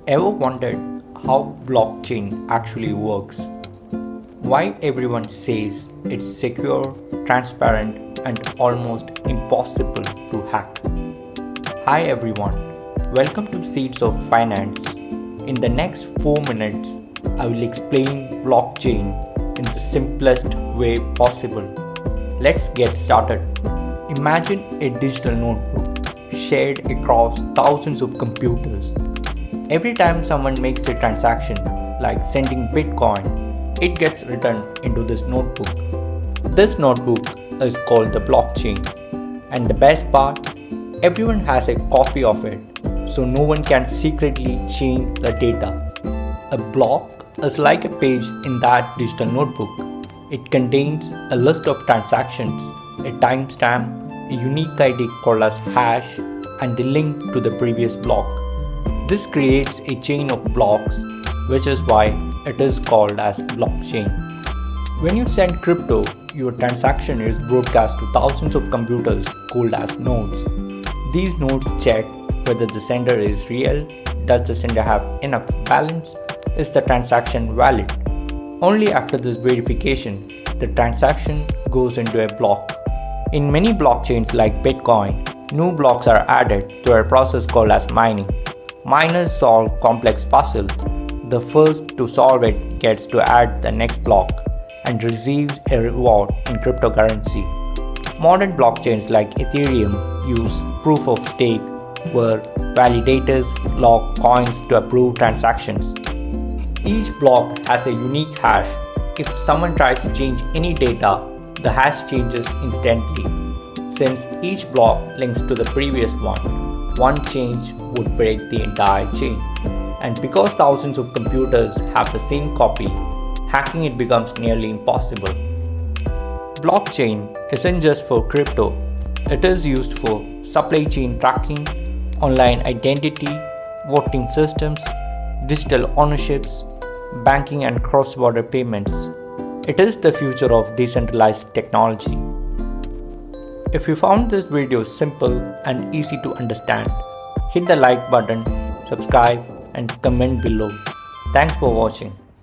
Ever wondered how blockchain actually works? Why everyone says it's secure, transparent, and almost impossible to hack? Hi everyone, welcome to Seeds of Finance. In the next 4 minutes, I will explain blockchain in the simplest way possible. Let's get started. Imagine a digital notebook shared across thousands of computers. Every time someone makes a transaction, like sending Bitcoin, it gets written into this notebook. This notebook is called the blockchain. And the best part, everyone has a copy of it, so no one can secretly change the data. A block is like a page in that digital notebook. It contains a list of transactions, a timestamp, a unique ID called as hash, and the link to the previous block. This creates a chain of blocks, which is why it is called as blockchain. When you send crypto, your transaction is broadcast to thousands of computers called as nodes. These nodes check whether the sender is real, does the sender have enough balance, is the transaction valid. Only after this verification, the transaction goes into a block. In many blockchains like Bitcoin, new blocks are added to a process called as mining. Miners solve complex puzzles. The first to solve it gets to add the next block and receives a reward in cryptocurrency. Modern blockchains like Ethereum use proof of stake, where validators lock coins to approve transactions. Each block has a unique hash. If someone tries to change any data, the hash changes instantly. Since each block links to the previous one change would break the entire chain. And because thousands of computers have the same copy, hacking it becomes nearly impossible. Blockchain isn't just for crypto, it is used for supply chain tracking, online identity, voting systems, digital ownerships, banking and cross-border payments. It is the future of decentralized technology. If you found this video simple and easy to understand, hit the like button, subscribe, and comment below. Thanks for watching.